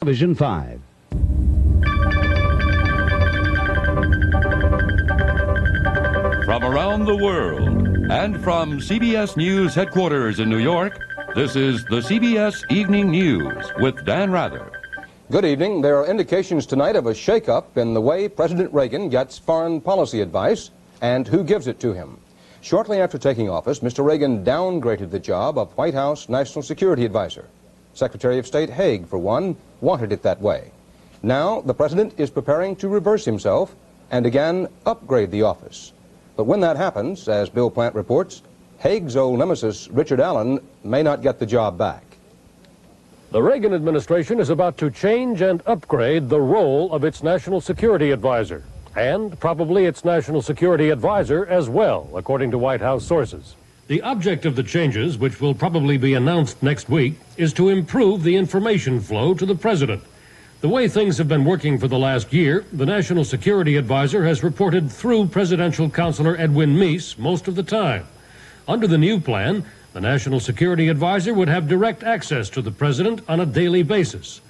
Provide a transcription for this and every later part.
Television 5. From around the world and from CBS News headquarters in New York, this is the CBS Evening News with Dan Rather. Good evening. There are indications tonight of a shakeup in the way President Reagan gets foreign policy advice and who gives it to him. Shortly after taking office, Mr. Reagan downgraded the job of White House National Security Advisor. Secretary of State Haig, for one, wanted it that way. Now, the president is preparing to reverse himself and again upgrade the office. But when that happens, as Bill Plant reports, Haig's old nemesis, Richard Allen, may not get the job back. The Reagan administration is about to change and upgrade the role of its National Security Advisor, and probably its National Security Advisor as well, according to White House sources. The object of the changes, which will probably be announced next week, is to improve the information flow to the president. The way things have been working for the last year, the National Security Advisor has reported through Presidential Counselor Edwin Meese most of the time. Under the new plan, the National Security Advisor would have direct access to the president on a daily basis.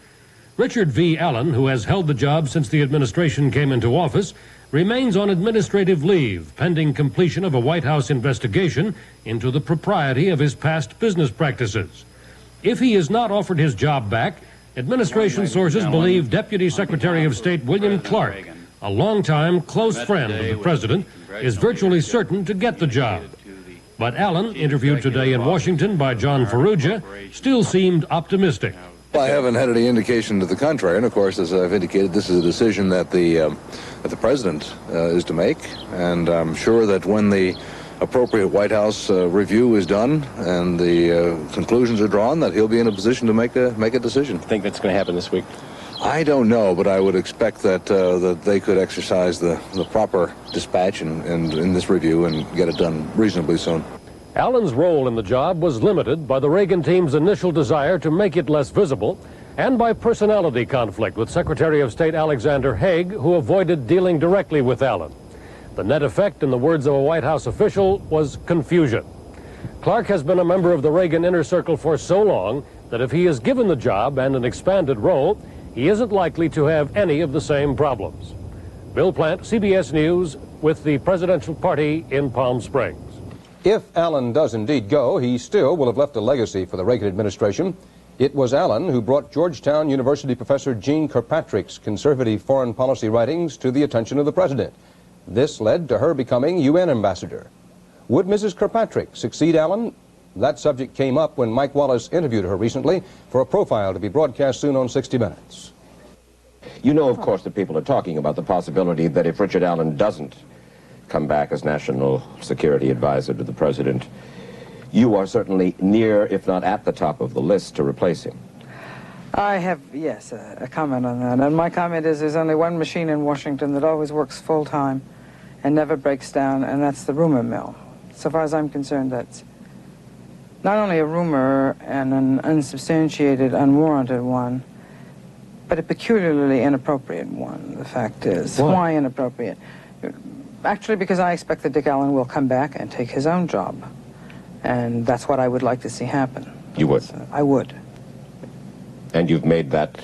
Richard V. Allen, who has held the job since the administration came into office, remains on administrative leave pending completion of a White House investigation into the propriety of his past business practices. If he is not offered his job back, administration sources believe Deputy Secretary of State William Clark, a longtime close friend of the president, is virtually certain to get the job. But Allen, interviewed today in Washington by John Ferrugia, still seemed optimistic. Well, I haven't had any indication to the contrary, and of course, as I've indicated, this is a decision that the president is to make, and I'm sure that when the appropriate White House review is done and the conclusions are drawn, that he'll be in a position to make a decision. I think that's going to happen this week. I don't know, but I would expect that that they could exercise the proper dispatch and in this review and get it done reasonably soon. Allen's role in the job was limited by the Reagan team's initial desire to make it less visible and by personality conflict with Secretary of State Alexander Haig, who avoided dealing directly with Allen. The net effect, in the words of a White House official, was confusion. Clark has been a member of the Reagan inner circle for so long that if he is given the job and an expanded role, he isn't likely to have any of the same problems. Bill Plant, CBS News, with the presidential party in Palm Springs. If Allen does indeed go, he still will have left a legacy for the Reagan administration. It was Allen who brought Georgetown University professor Jeane Kirkpatrick's conservative foreign policy writings to the attention of the president. This led to her becoming UN ambassador. Would Mrs. Kirkpatrick succeed Allen? That subject came up when Mike Wallace interviewed her recently for a profile to be broadcast soon on 60 Minutes. You know, of course, that people are talking about the possibility that if Richard Allen doesn't come back as National Security Advisor to the President, you are certainly near, if not at the top of the list to replace him. I have, yes, a comment on that. And my comment is there's only one machine in Washington that always works full-time and never breaks down, and that's the rumor mill. So far as I'm concerned, that's not only a rumor and an unsubstantiated, unwarranted one, but a peculiarly inappropriate one, the fact is. Why inappropriate? Actually, because I expect that Dick Allen will come back and take his own job. And that's what I would like to see happen. You would? I would. And you've made that...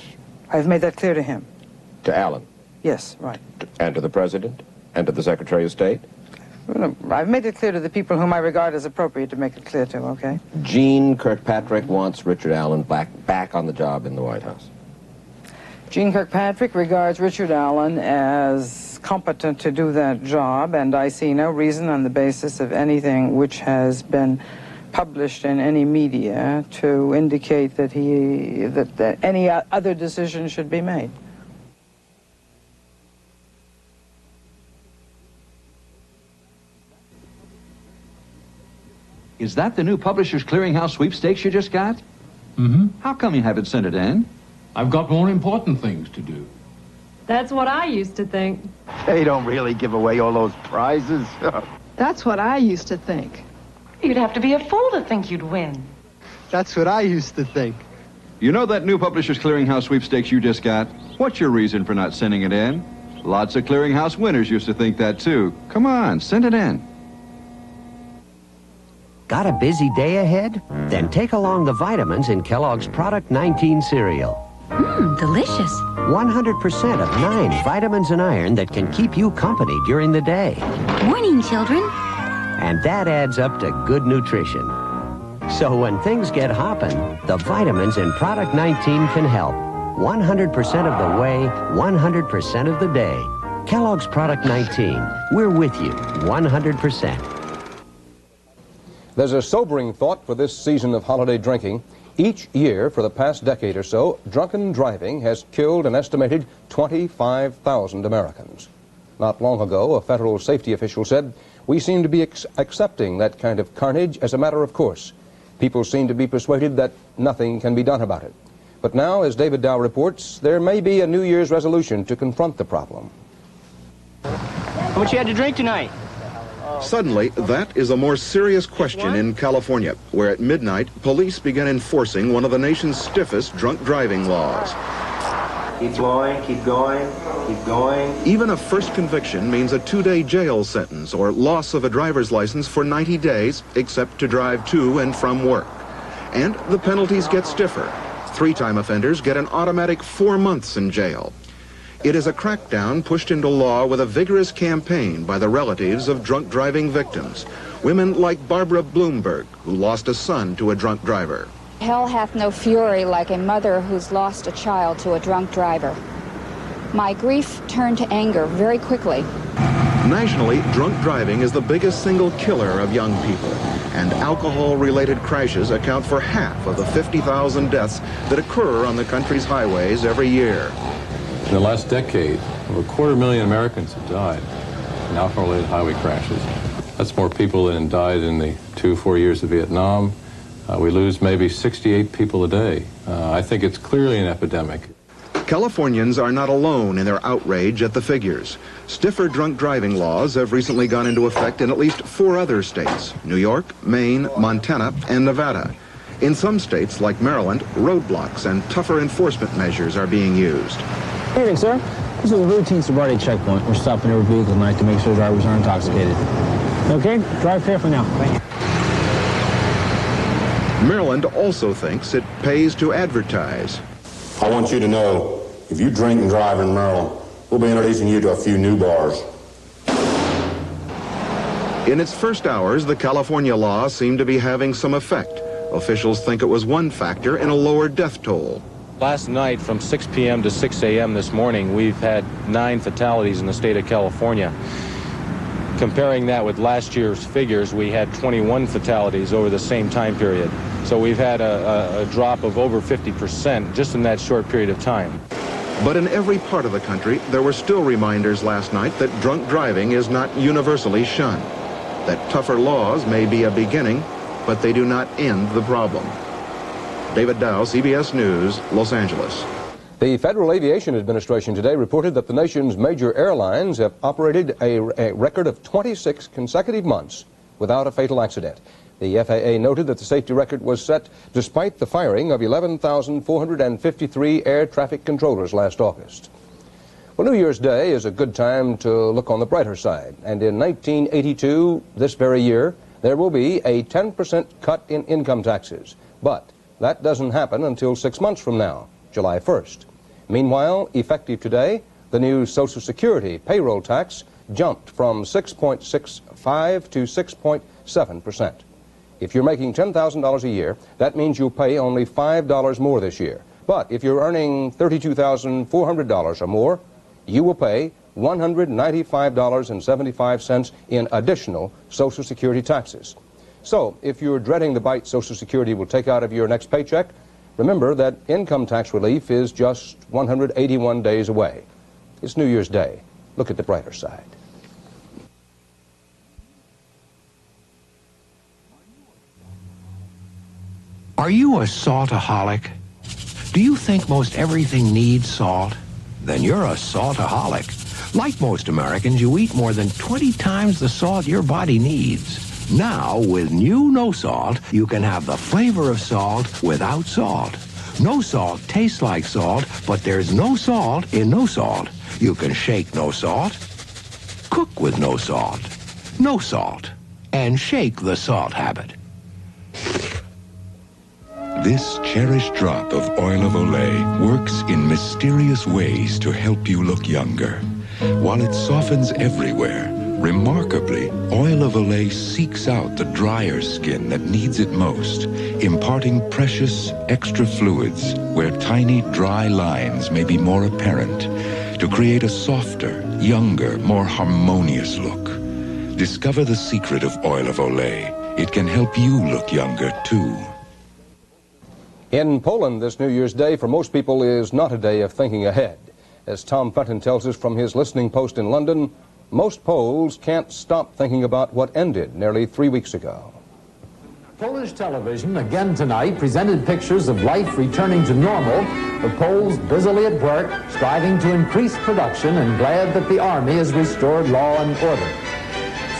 I've made that clear to him. To Allen? Yes, right. And to the President? And to the Secretary of State? No, I've made it clear to the people whom I regard as appropriate to make it clear to, okay? Jeane Kirkpatrick wants Richard Allen back on the job in the White House. Jeane Kirkpatrick regards Richard Allen as competent to do that job, and I see no reason on the basis of anything which has been published in any media to indicate that that any other decision should be made. Is that the new Publishers Clearinghouse sweepstakes you just got? Mm-hmm. How come you haven't sent it in? I've got more important things to do. That's what I used to think. They don't really give away all those prizes. That's what I used to think. You'd have to be a fool to think you'd win. That's what I used to think. You know that new Publishers Clearinghouse sweepstakes you just got? What's your reason for not sending it in? Lots of Clearinghouse winners used to think that, too. Come on, send it in. Got a busy day ahead? Then take along the vitamins in Kellogg's Product 19 cereal. Delicious. 100% of 9 vitamins and iron that can keep you company during the day. Morning, children. And that adds up to good nutrition. So when things get hopping, the vitamins in Product 19 can help. 100% of the way, 100% of the day. Kellogg's Product 19. We're with you 100%. There's a sobering thought for this season of holiday drinking. Each year for the past decade or so, drunken driving has killed an estimated 25,000 Americans. Not long ago, a federal safety official said, "We seem to be accepting that kind of carnage as a matter of course. People seem to be persuaded that nothing can be done about it." But now, as David Dow reports, there may be a New Year's resolution to confront the problem. How much you had to drink tonight? Suddenly, that is a more serious question in California, where at midnight, police began enforcing one of the nation's stiffest drunk driving laws. Keep going, keep going, keep going. Even a first conviction means a 2-day jail sentence or loss of a driver's license for 90 days, except to drive to and from work. And the penalties get stiffer. 3-time offenders get an automatic 4 months in jail. It is a crackdown pushed into law with a vigorous campaign by the relatives of drunk driving victims. Women like Barbara Bloomberg, who lost a son to a drunk driver. Hell hath no fury like a mother who's lost a child to a drunk driver. My grief turned to anger very quickly. Nationally, drunk driving is the biggest single killer of young people, and alcohol-related crashes account for half of the 50,000 deaths that occur on the country's highways every year. In the last decade, over 250,000 Americans have died in alcohol-related highway crashes. That's more people than died in the 2-4 years of Vietnam. We lose maybe 68 people a day. I think it's clearly an epidemic. Californians are not alone in their outrage at the figures. Stiffer drunk driving laws have recently gone into effect in at least 4 other states: New York, Maine, Montana, and Nevada. In some states, like Maryland, roadblocks and tougher enforcement measures are being used. Good evening, sir. This is a routine sobriety checkpoint. We're stopping every vehicle tonight to make sure drivers are intoxicated. Okay, drive carefully now. Thank you. Maryland also thinks it pays to advertise. I want you to know, if you drink and drive in Maryland, we'll be introducing you to a few new bars. In its first hours, the California law seemed to be having some effect. Officials think it was one factor in a lower death toll. Last night from 6 p.m. to 6 a.m. this morning, we've had 9 fatalities in the state of California. Comparing that with last year's figures, we had 21 fatalities over the same time period. So we've had a drop of over 50% just in that short period of time. But in every part of the country, there were still reminders last night that drunk driving is not universally shunned. That tougher laws may be a beginning, but they do not end the problem. David Dow, CBS News, Los Angeles. The Federal Aviation Administration today reported that the nation's major airlines have operated a record of 26 consecutive months without a fatal accident. The FAA noted that the safety record was set despite the firing of 11,453 air traffic controllers last August. Well, New Year's Day is a good time to look on the brighter side. And in 1982, this very year, there will be a 10% cut in income taxes. But that doesn't happen until 6 months from now, July 1st. Meanwhile, effective today, the new Social Security payroll tax jumped from 6.65 to 6.7%. If you're making $10,000 a year, that means you'll pay only $5 more this year. But if you're earning $32,400 or more, you will pay $195.75 in additional Social Security taxes. So, if you're dreading the bite Social Security will take out of your next paycheck, remember that income tax relief is just 181 days away. It's New Year's Day. Look at the brighter side. Are you a saltaholic? Do you think most everything needs salt? Then you're a saltaholic. Like most Americans, you eat more than 20 times the salt your body needs. Now, with new No Salt, you can have the flavor of salt without salt. No Salt tastes like salt, but there's no salt in No Salt. You can shake No Salt, cook with No Salt, No Salt, and shake the salt habit. This cherished drop of oil of Olay works in mysterious ways to help you look younger. While it softens everywhere, remarkably, oil of Olay seeks out the drier skin that needs it most, imparting precious extra fluids where tiny dry lines may be more apparent, to create a softer, younger, more harmonious look. Discover the secret of oil of Olay. It can help you look younger, too. In Poland, this New Year's Day for most people is not a day of thinking ahead. As Tom Fenton tells us from his listening post in London, most Poles can't stop thinking about what ended nearly 3 weeks ago. Polish television again tonight presented pictures of life returning to normal, the Poles busily at work, striving to increase production and glad that the army has restored law and order.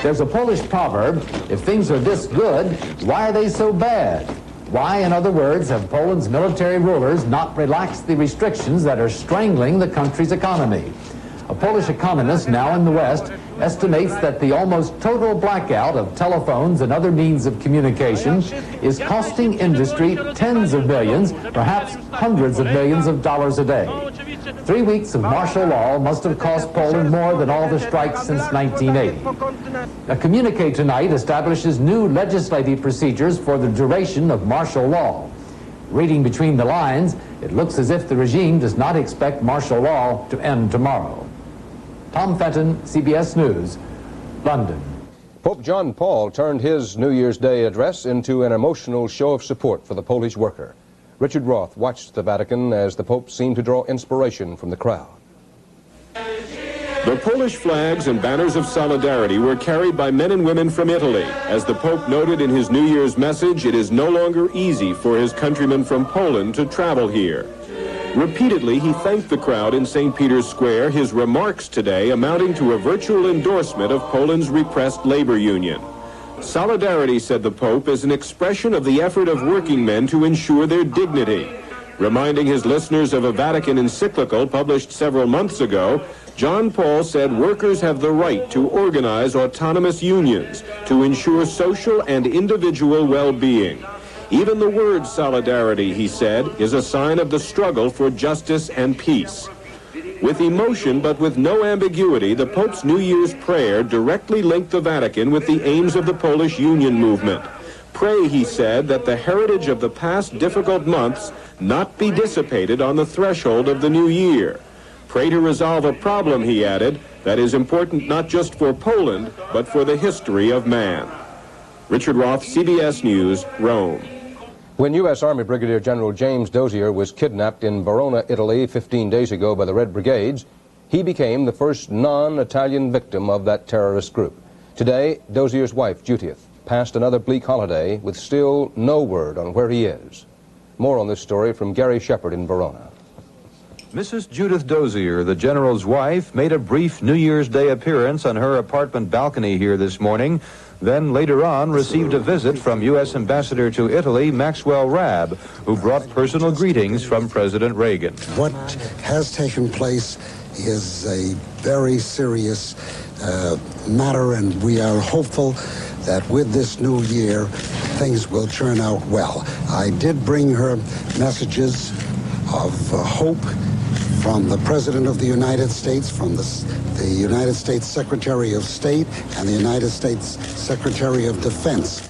There's a Polish proverb, if things are this good, why are they so bad? Why, in other words, have Poland's military rulers not relaxed the restrictions that are strangling the country's economy? A Polish economist now in the West estimates that the almost total blackout of telephones and other means of communication is costing industry tens of millions, perhaps hundreds of millions of dollars a day. 3 weeks of martial law must have cost Poland more than all the strikes since 1980. A communique tonight establishes new legislative procedures for the duration of martial law. Reading between the lines, it looks as if the regime does not expect martial law to end tomorrow. Tom Fenton, CBS News, London. Pope John Paul turned his New Year's Day address into an emotional show of support for the Polish worker. Richard Roth watched the Vatican as the Pope seemed to draw inspiration from the crowd. The Polish flags and banners of solidarity were carried by men and women from Italy. As the Pope noted in his New Year's message, it is no longer easy for his countrymen from Poland to travel here. Repeatedly, he thanked the crowd in St. Peter's Square, his remarks today amounting to a virtual endorsement of Poland's repressed labor union. Solidarity, said the Pope, is an expression of the effort of working men to ensure their dignity. Reminding his listeners of a Vatican encyclical published several months ago, John Paul said workers have the right to organize autonomous unions to ensure social and individual well-being. Even the word solidarity, he said, is a sign of the struggle for justice and peace. With emotion but with no ambiguity, the Pope's New Year's prayer directly linked the Vatican with the aims of the Polish Union movement. Pray, he said, that the heritage of the past difficult months not be dissipated on the threshold of the new year. Pray to resolve a problem, he added, that is important not just for Poland, but for the history of man. Richard Roth, CBS News, Rome. When U.S. Army Brigadier General James Dozier was kidnapped in Verona, Italy 15 days ago by the Red Brigades, he became the first non-Italian victim of that terrorist group. Today, Dozier's wife, Judith, passed another bleak holiday with still no word on where he is. More on this story from Gary Shepard in Verona. Mrs. Judith Dozier, the general's wife, made a brief New Year's Day appearance on her apartment balcony here this morning, then later on received a visit from U.S. Ambassador to Italy, Maxwell Rabb, who brought personal greetings from President Reagan. What has taken place is a very serious matter, and we are hopeful that with this new year, things will turn out well. I did bring her messages of hope from the President of the United States, from the United States Secretary of State, and the United States Secretary of Defense.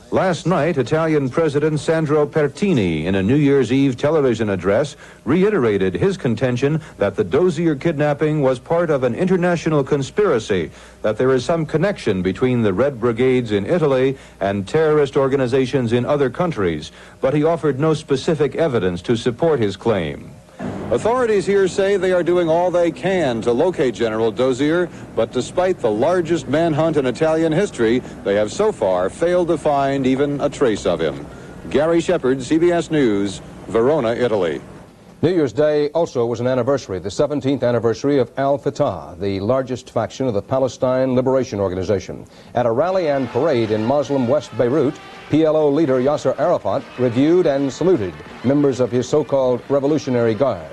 Last night, Italian President Sandro Pertini, in a New Year's Eve television address, reiterated his contention that the Dozier kidnapping was part of an international conspiracy, that there is some connection between the Red Brigades in Italy and terrorist organizations in other countries, but he offered no specific evidence to support his claim. Authorities here say they are doing all they can to locate General Dozier, but despite the largest manhunt in Italian history, they have so far failed to find even a trace of him. Gary Shepard, CBS News, Verona, Italy. New Year's Day also was an anniversary, the 17th anniversary of Al-Fatah, the largest faction of the Palestine Liberation Organization. At a rally and parade in Muslim West Beirut, PLO leader Yasser Arafat reviewed and saluted members of his so-called Revolutionary Guard.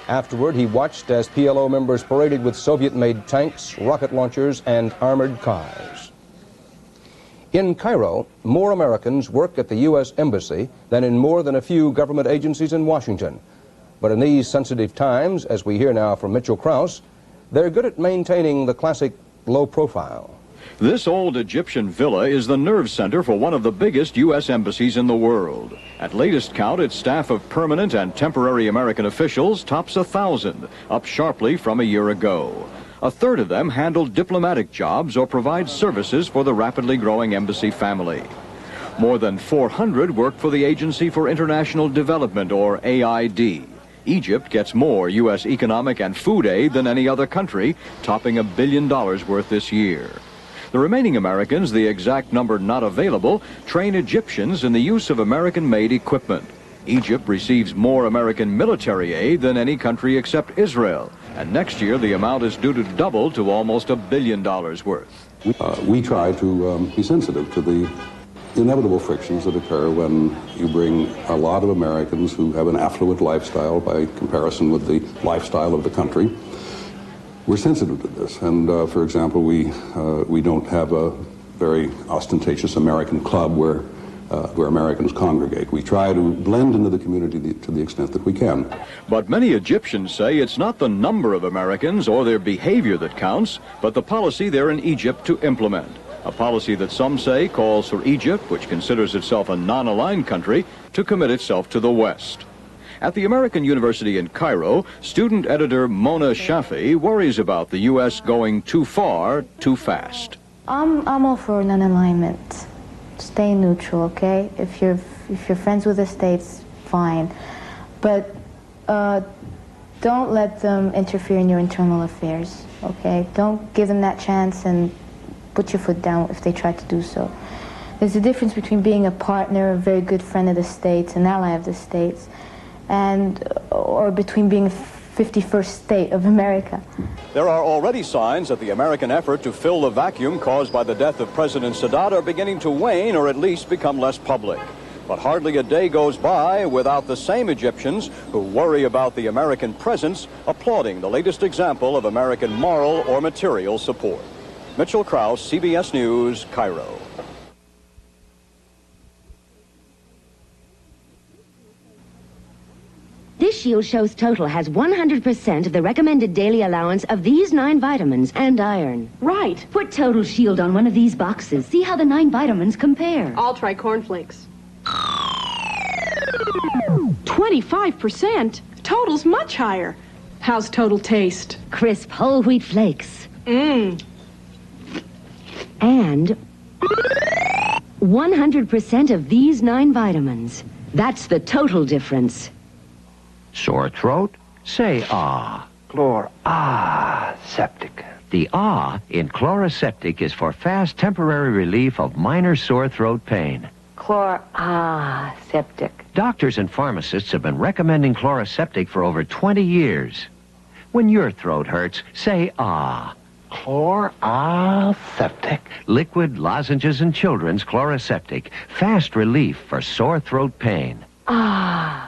Afterward, he watched as PLO members paraded with Soviet-made tanks, rocket launchers, and armored cars. In Cairo, more Americans work at the U.S. Embassy than in more than a few government agencies in Washington. But in these sensitive times, as we hear now from Mitchell Krause, they're good at maintaining the classic low profile. This old Egyptian villa is the nerve center for one of the biggest U.S. embassies in the world. At latest count, its staff of permanent and temporary American officials tops 1,000, up sharply from a year ago. A third of them handle diplomatic jobs or provide services for the rapidly growing embassy family. More than 400 work for the Agency for International Development, or AID. Egypt gets more U.S. economic and food aid than any other country, topping $1 billion worth this year. The remaining Americans, the exact number not available, train Egyptians in the use of American-made equipment. Egypt receives more American military aid than any country except Israel, and next year the amount is due to double to almost $1 billion worth. We try to be sensitive to the inevitable frictions that occur when you bring a lot of Americans who have an affluent lifestyle by comparison with the lifestyle of the country. We're sensitive to this, and for example, we don't have a very ostentatious American club where Americans congregate. We try to blend into the community to the extent that we can. But many Egyptians say it's not the number of Americans or their behavior that counts, but the policy they're in Egypt to implement. A policy that some say calls for Egypt, which considers itself a non-aligned country, to commit itself to the West. At the American University in Cairo, student editor Mona Shafi worries about the U.S. going too far, too fast. I'm all for non-alignment. Stay neutral, okay? If you're friends with the states, fine. But don't let them interfere in your internal affairs, okay? Don't give them that chance and put your foot down if they try to do so. There's a difference between being a partner, a very good friend of the states, an ally of the states, or between being a 51st state of America. There are already signs that the American effort to fill the vacuum caused by the death of President Sadat are beginning to wane or at least become less public. But hardly a day goes by without the same Egyptians who worry about the American presence applauding the latest example of American moral or material support. Mitchell Krause, CBS News, Cairo. This Shield Show's Total has 100% of the recommended daily allowance of these 9 vitamins and iron. Right. Put Total Shield on one of these boxes. See how the 9 vitamins compare. I'll try cornflakes. 25%? Total's much higher. How's Total taste? Crisp whole wheat flakes. Mmm. And 100% of these 9 vitamins. That's the total difference. Sore throat? Say ah. Septic. The ah in Chloraseptic is for fast temporary relief of minor sore throat pain. Septic. Doctors and pharmacists have been recommending Chloraseptic for over 20 years. When your throat hurts, say ah. Chloraseptic. Liquid, lozenges, and children's Chloraseptic. Fast relief for sore throat pain. Ah.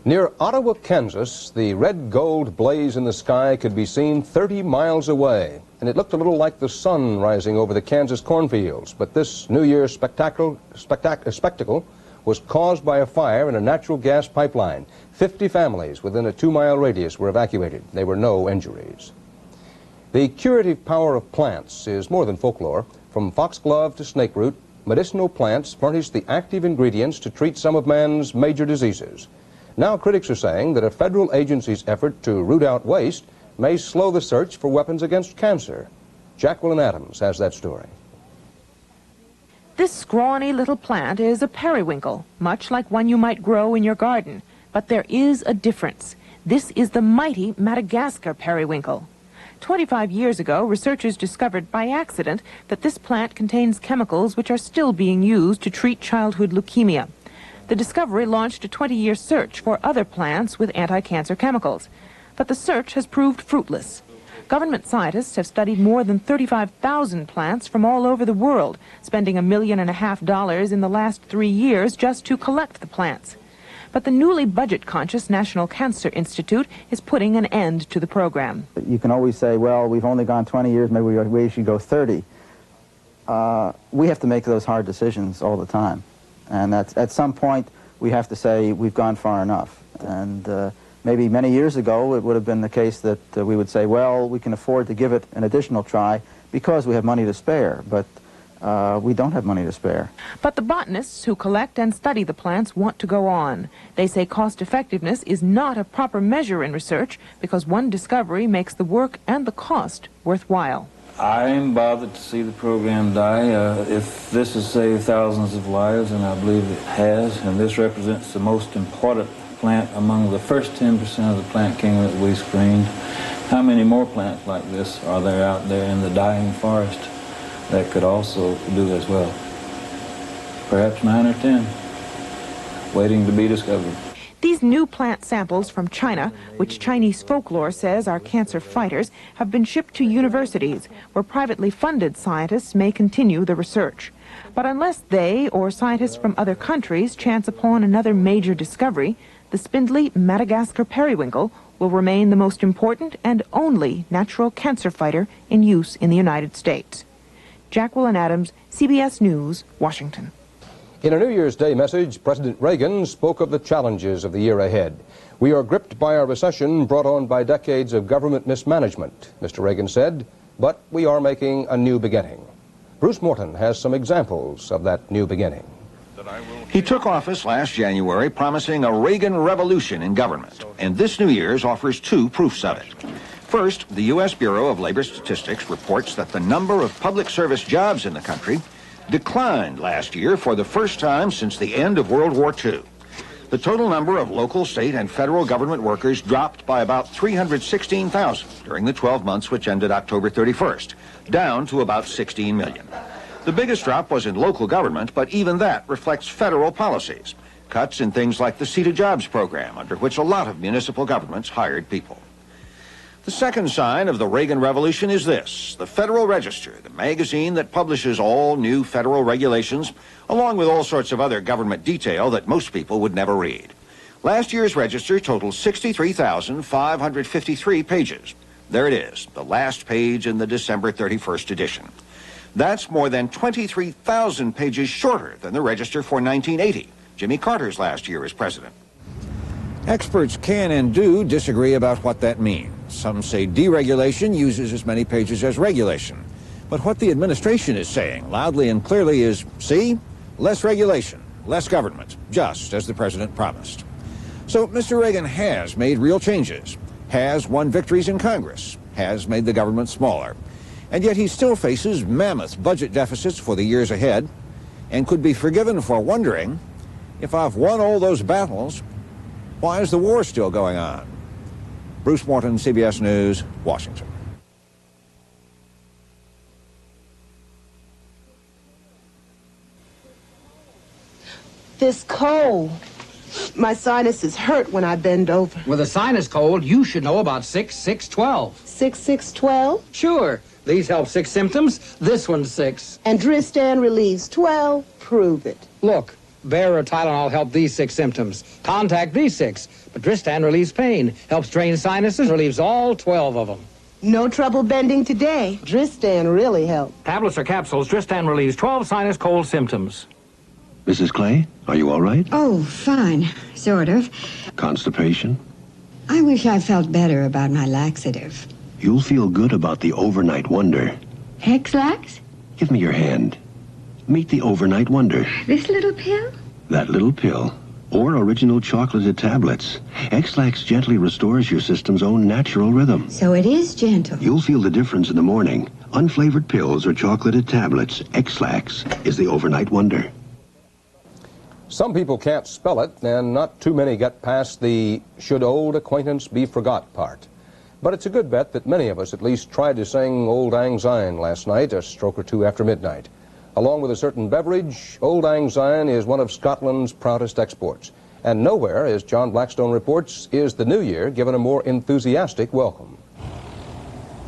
Near Ottawa, Kansas, the red gold blaze in the sky could be seen 30 miles away, and it looked a little like the sun rising over the Kansas cornfields. But this New Year's spectacle was caused by a fire in a natural gas pipeline. 50 families within a 2-mile radius were evacuated. There were no injuries. The curative power of plants is more than folklore. From foxglove to snakeroot, medicinal plants furnish the active ingredients to treat some of man's major diseases. Now critics are saying that a federal agency's effort to root out waste may slow the search for weapons against cancer. Jacqueline Adams has that story. This scrawny little plant is a periwinkle, much like one you might grow in your garden. But there is a difference. This is the mighty Madagascar periwinkle. 25 years ago, researchers discovered by accident that this plant contains chemicals which are still being used to treat childhood leukemia. The discovery launched a 20-year search for other plants with anti-cancer chemicals. But the search has proved fruitless. Government scientists have studied more than 35,000 plants from all over the world, spending $1.5 million in the last 3 years just to collect the plants. But the newly budget-conscious National Cancer Institute is putting an end to the program. You can always say, well, we've only gone 20 years, maybe we should go 30. we have to make those hard decisions all the time. And at some point, we have to say we've gone far enough. And maybe many years ago, it would have been the case that we would say, well, we can afford to give it an additional try because we have money to spare. But we don't have money to spare. But the botanists who collect and study the plants want to go on. They say cost effectiveness is not a proper measure in research because one discovery makes the work and the cost worthwhile. I'm bothered to see the program die. If this has saved thousands of lives, and I believe it has, and this represents the most important plant among the first 10% of the plant kingdom that we screened, how many more plants like this are there out there in the dying forest that could also do as well? Perhaps 9 or 10, waiting to be discovered. These new plant samples from China, which Chinese folklore says are cancer fighters, have been shipped to universities where privately funded scientists may continue the research. But unless they or scientists from other countries chance upon another major discovery, the spindly Madagascar periwinkle will remain the most important and only natural cancer fighter in use in the United States. Jacqueline Adams, CBS News, Washington. In a New Year's Day message, President Reagan spoke of the challenges of the year ahead. We are gripped by a recession brought on by decades of government mismanagement, Mr. Reagan said, but we are making a new beginning. Bruce Morton has some examples of that new beginning. He took office last January promising a Reagan revolution in government, and this New Year's offers 2 proofs of it. First, the U.S. Bureau of Labor Statistics reports that the number of public service jobs in the country declined last year for the first time since the end of World War II. The total number of local, state, and federal government workers dropped by about 316,000 during the 12 months which ended October 31st, down to about 16 million. The biggest drop was in local government, but even that reflects federal policies. Cuts in things like the Seat of Jobs program, under which a lot of municipal governments hired people. The second sign of the Reagan Revolution is this: the Federal Register, the magazine that publishes all new federal regulations, along with all sorts of other government detail that most people would never read. Last year's register totaled 63,553 pages. There it is, the last page in the December 31st edition. That's more than 23,000 pages shorter than the register for 1980, Jimmy Carter's last year as president. Experts can and do disagree about what that means. Some say deregulation uses as many pages as regulation. But what the administration is saying loudly and clearly is, see, less regulation, less government, just as the president promised. So Mr. Reagan has made real changes, has won victories in Congress, has made the government smaller. And yet he still faces mammoth budget deficits for the years ahead and could be forgiven for wondering, if I've won all those battles, why is the war still going on? Bruce Morton, CBS News, Washington. This cold. My sinuses hurt when I bend over. With a sinus cold, you should know about 6-6-12. 6-6-12? Sure. These help 6 symptoms. This one's 6. And Dristan relieves 12? Prove it. Look, Bayer or Tylenol help these 6 symptoms. Contact these 6. But Dristan relieves pain, helps drain sinuses, relieves all 12 of them. No trouble bending today. Dristan really helps. Tablets or capsules, Dristan relieves 12 sinus cold symptoms. Mrs. Clay, are you all right? Oh, fine. Sort of. Constipation? I wish I felt better about my laxative. You'll feel good about the Overnight Wonder. Hex-Lax? Give me your hand. Meet the Overnight Wonder. This little pill? That little pill. Or original chocolated tablets. X-Lax gently restores your system's own natural rhythm. So it is gentle. You'll feel the difference in the morning. Unflavored pills or chocolated tablets, X-Lax is the Overnight Wonder. Some people can't spell it, and not too many get past the "should old acquaintance be forgot" part. But it's a good bet that many of us at least tried to sing Old Lang Syne last night, a stroke or two after midnight. Along with a certain beverage, Old Lang Syne is one of Scotland's proudest exports. And nowhere, as John Blackstone reports, is the new year given a more enthusiastic welcome.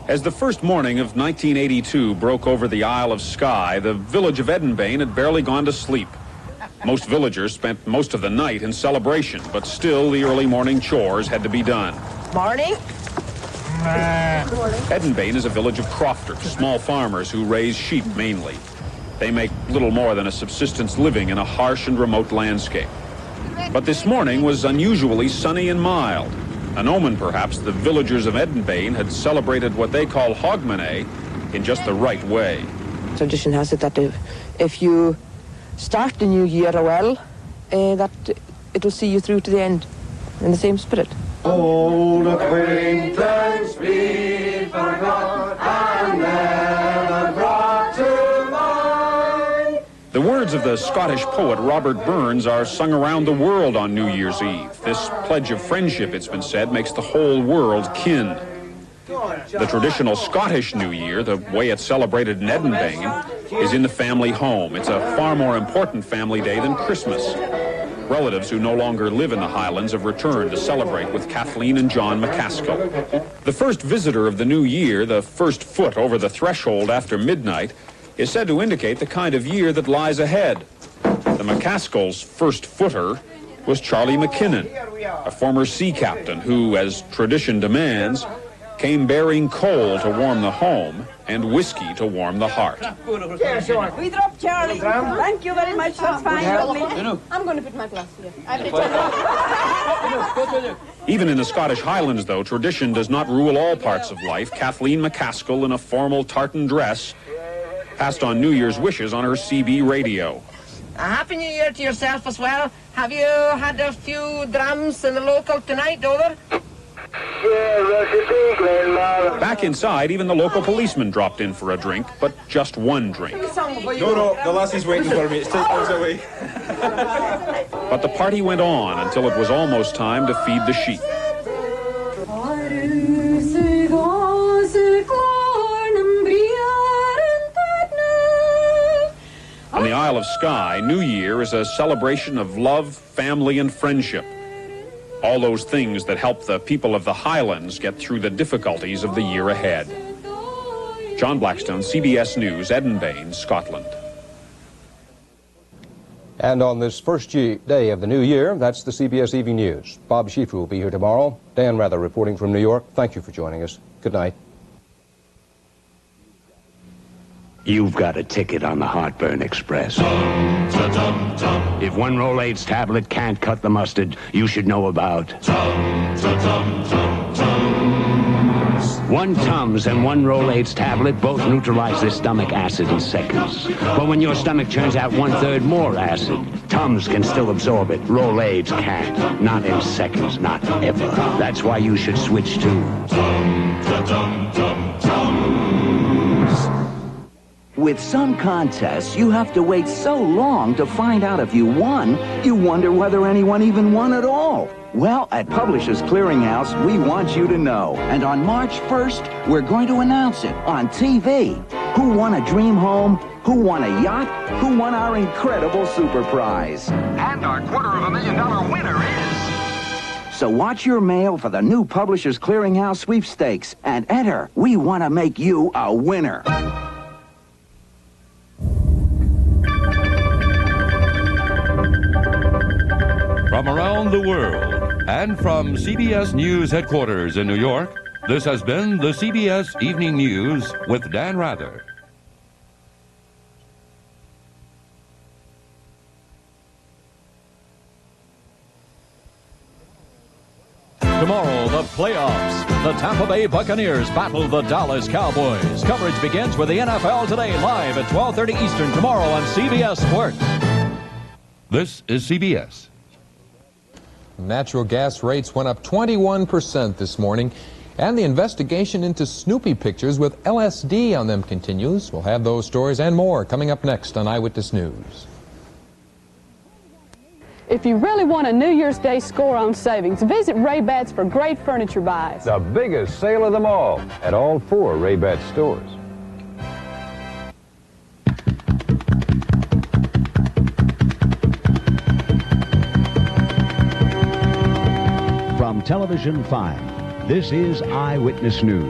As the first morning of 1982 broke over the Isle of Skye, the village of Edinbane had barely gone to sleep. Most villagers spent most of the night in celebration, but still the early morning chores had to be done. Morning. Edinbane is a village of crofters, small farmers who raise sheep mainly. They make little more than a subsistence living in a harsh and remote landscape. But this morning was unusually sunny and mild. An omen, perhaps, the villagers of Edenbane had celebrated what they call Hogmanay in just the right way. Tradition has it that if you start the new year well, that it will see you through to the end in the same spirit. Old acquaintance be forgot and never brought to mind. The words of the Scottish poet Robert Burns are sung around the world on New Year's Eve. This pledge of friendship, it's been said, makes the whole world kin. The traditional Scottish New Year, the way it's celebrated in Edenbane, is in the family home. It's a far more important family day than Christmas. Relatives who no longer live in the Highlands have returned to celebrate with Kathleen and John McCaskill. The first visitor of the new year, the first foot over the threshold after midnight, is said to indicate the kind of year that lies ahead. The McCaskills' first footer was Charlie McKinnon, a former sea captain who, as tradition demands, came bearing coal to warm the home and whiskey to warm the heart. We drop Charlie. Thank you very much. That's fine. I'm going to put my glass here. Even in the Scottish Highlands, though, tradition does not rule all parts of life. Kathleen McCaskill, in a formal tartan dress, passed on New Year's wishes on her CB radio. A Happy New Year to yourself as well. Have you had a few drams in the local tonight, over? Back inside, even the local policeman dropped in for a drink, but just one drink. No, the lassie's waiting for me. It's 2 hours away. But the party went on until it was almost time to feed the sheep. On the Isle of Skye, New Year is a celebration of love, family, and friendship. All those things that help the people of the Highlands get through the difficulties of the year ahead. John Blackstone, CBS News, Edenbane, Scotland. And on this first day of the new year, that's the CBS Evening News. Bob Schieffer will be here tomorrow. Dan Rather reporting from New York. Thank you for joining us. Good night. You've got a ticket on the Heartburn Express. If one Rolaids tablet can't cut the mustard, you should know about one Tums and one Rolaids tablet both neutralize the stomach acid in seconds. But when your stomach churns out 1/3 more acid, Tums can still absorb it. Rolaids can't. Not in seconds, not ever. That's why you should switch to With some contests, you have to wait so long to find out if you won, you wonder whether anyone even won at all. Well, at Publishers Clearinghouse, we want you to know. And on March 1st, we're going to announce it on TV. Who won a dream home? Who won a yacht? Who won our incredible super prize? And our $250,000 winner is... So watch your mail for the new Publishers Clearinghouse sweepstakes and enter. We want to make you a winner. From around the world and from CBS News headquarters in New York, this has been the CBS Evening News with Dan Rather. Tomorrow, the playoffs. The Tampa Bay Buccaneers battle the Dallas Cowboys. Coverage begins with the NFL Today live at 12:30 Eastern tomorrow on CBS Sports. This is CBS. Natural gas rates went up 21% this morning, and the investigation into Snoopy pictures with LSD on them continues. We'll have those stories and more coming up next on Eyewitness News. If you really want a New Year's Day score on savings, visit Ray Batts for great furniture buys. The biggest sale of them all at all 4 Ray Batts stores. From Television 5, this is Eyewitness News.